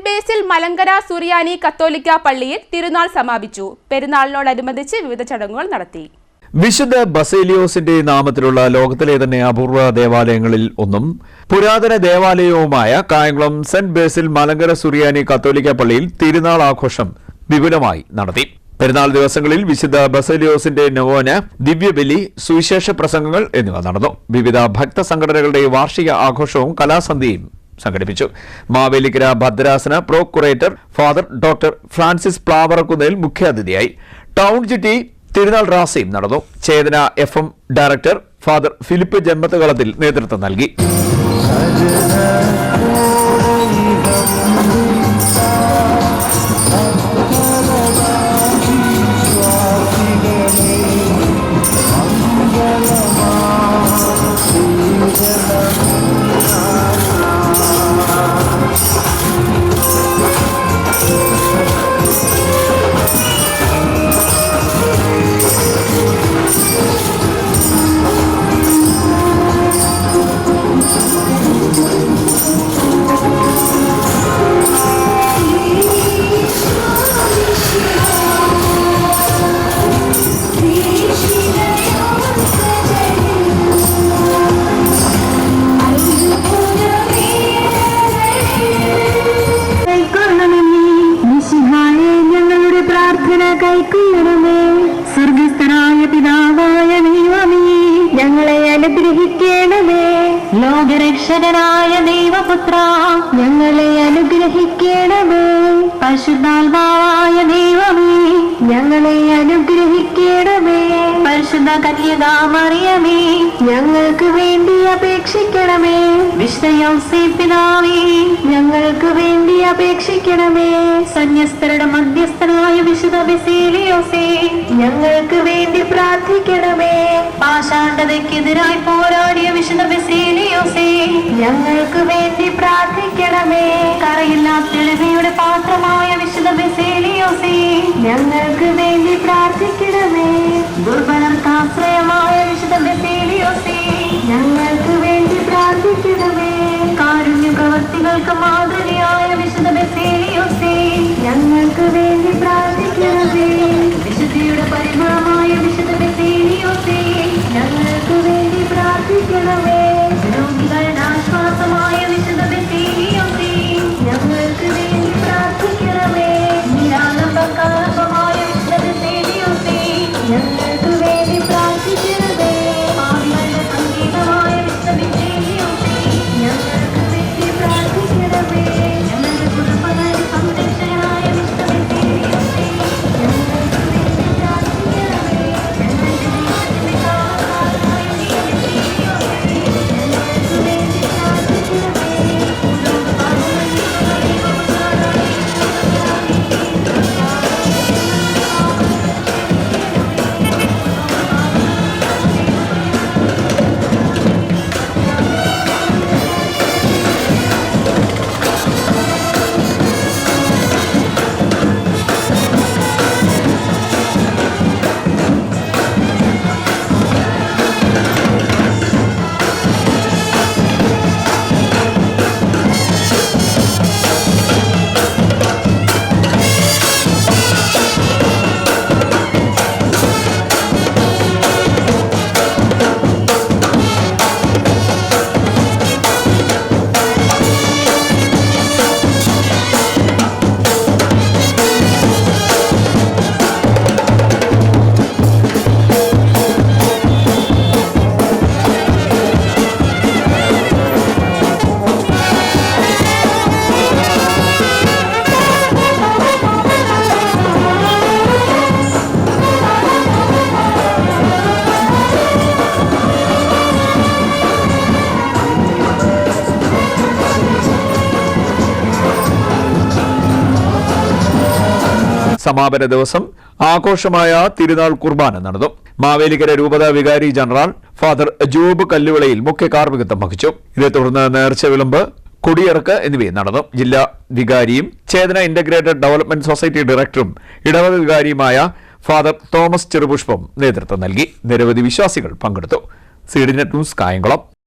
ബേസിൽ മലങ്കര സുറിയാനി കത്തോലിക്ക പള്ളിയിൽ തിരുനാൾ സമാപിച്ചു. പെരുന്നാളിനോടനുബന്ധിച്ച് വിവിധ ചടങ്ങുകൾ നടത്തി. വിശുദ്ധ ബസേലിയോസിന്റെ നാമത്തിലുള്ള ലോകത്തിലെ തന്നെ അപൂർവ ദേവാലയങ്ങളിൽ ഒന്നും പുരാതന ദേവാലയവുമായ കായംകുളം സെന്റ് ബേസിൽ മലങ്കര സുറിയാനി കത്തോലിക്ക പള്ളിയിൽ തിരുനാൾ ആഘോഷം വിപുലമായി നടത്തി. പെരുന്നാൾ ദിവസങ്ങളിൽ വിശുദ്ധ ബസേലിയോസിന്റെ നൊവേന, ദിവ്യബലി, സുവിശേഷ പ്രസംഗങ്ങൾ എന്നിവ നടന്നു. വിവിധ ഭക്ത സംഘടനകളുടെ വാർഷിക ആഘോഷവും കലാസന്ധ്യയും സംഘടിപ്പിച്ചു. മാവേലിക്കര ഭദ്രാസന procurator father doctor Francis Plavarakunnel മുഖ്യാതിഥിയായി. ടൗൺ ചുറ്റി തിരുനാൾ റാസയും നടന്നു. Chetana FM director father Philip Janmathukalathil നേതൃത്വം നൽകി. സ്വർഗസ്ഥനായ പിതാവായ ദൈവമേ, ഞങ്ങളെ അനുഗ്രഹിക്കണമേ. ലോകരക്ഷകനായ ദൈവപുത്ര, ഞങ്ങളെ അനുഗ്രഹിക്കണമേ. പരിശുദ്ധാത്മാവായ ദൈവമേ, ഞങ്ങളെ അനുഗ്രഹിക്കണമേ. പരിശുദ്ധ കന്യകാ മറിയമേ, ഞങ്ങൾക്ക് വേണ്ടി അപേക്ഷിക്കണമേ. വിശുദ്ധ യോസേപ്പ് പിതാവേ, ഞങ്ങൾക്ക് വേണ്ടി അപേക്ഷിക്കണമേ. സന്യസ്തരുടെ മധ്യസ്ഥനായ വിശുദ്ധ ബസേലിയോസേ, ഞങ്ങൾക്ക് വേണ്ടി പ്രാർത്ഥിക്കണമേ. പാഷാണ്ഡതയ്ക്കെതിരായി പോരാടിയ വിശുദ്ധ ബസേലിയോസേ, ഞങ്ങൾക്ക് വേണ്ടി പ്രാർത്ഥിക്കണമേ. കറയില്ലാത്ത എളിമയുടെ പാത്രമായ വിശുദ്ധ ബസേലിയോസേ, ഞങ്ങൾക്ക് വേണ്ടി പ്രാർത്ഥിക്കണമേ. ദുർബലർക്ക് ആശ്രയമായ വിശുദ്ധ ബസേലിയോസേ, ഞങ്ങൾക്ക് വേണ്ടി പ്രാർത്ഥിക്കണമേ. കാരുണ്യ പ്രവർത്തികൾക്ക് മാതൃകയായ വിശുദ്ധ ബസേലിയോസേ, ഞങ്ങൾക്ക് വേണ്ടി പ്രാർത്ഥിക്കണമേ. വിശുദ്ധിയുടെ പരിമളമായ വിശുദ്ധ ബസേലിയോസേ, ഞങ്ങൾക്ക് വേണ്ടി പ്രാർത്ഥിക്കണമേ. രോഗികളുടെ ആശ്വാസമായ വിശുദ്ധ ബസേലിയോസേ, ഞങ്ങൾക്ക് വേണ്ടി പ്രാർത്ഥിക്കണമേ. നിരാലംബകാലമായ വിശുദ്ധ ബസേലിയോസേ, ഞങ്ങൾക്ക് വേണ്ടി പ്രാർത്ഥിക്കണമേ. പാപികളുടെ സംഗീതമായ വിശുദ്ധ ബസേലിയോസേ, ഞങ്ങൾക്ക് വേണ്ടി പ്രാർത്ഥിക്കണമേ. ഞങ്ങളുടെ കുടുംബങ്ങളുടെ സംരക്ഷകനായ വിശുദ്ധ ബസേലിയോസേ, ഞങ്ങൾക്ക് വേണ്ടി പ്രാർത്ഥിക്കണമേ. ഞങ്ങളുടെ ജീവിതത്തിന്റെ കാവൽക്കാരനായ ബസേലിയോസേ, ഞങ്ങൾക്ക് വേണ്ടി പ്രാർത്ഥിക്കണമേ. സമാപന ദിവസം ആഘോഷമായ തിരുനാൾ കുർബാന നടന്നു. മാവേലിക്കര രൂപത വികാരി ജനറൽ ഫാദർ ജോബ് കല്ലുവിളയിൽ മുഖ്യ കാർമ്മികത്വം വഹിച്ചു. ഇതേ തുടർന്ന് നേർച്ച വിളമ്പ്, കൊടിയിറക്ക് എന്നിവയും നടന്നു. ജില്ലാ വികാരിയും ചേതന ഇന്റഗ്രേറ്റഡ് ഡെവലപ്മെന്റ് സൊസൈറ്റി ഡയറക്ടറും ഇടവക വികാരിയുമായ ഫാദർ തോമസ് ചെറുപുഷ്പം നേതൃത്വം നൽകി. നിരവധി വിശ്വാസികൾ പങ്കെടുത്തു. CDNet news Kayamkulam.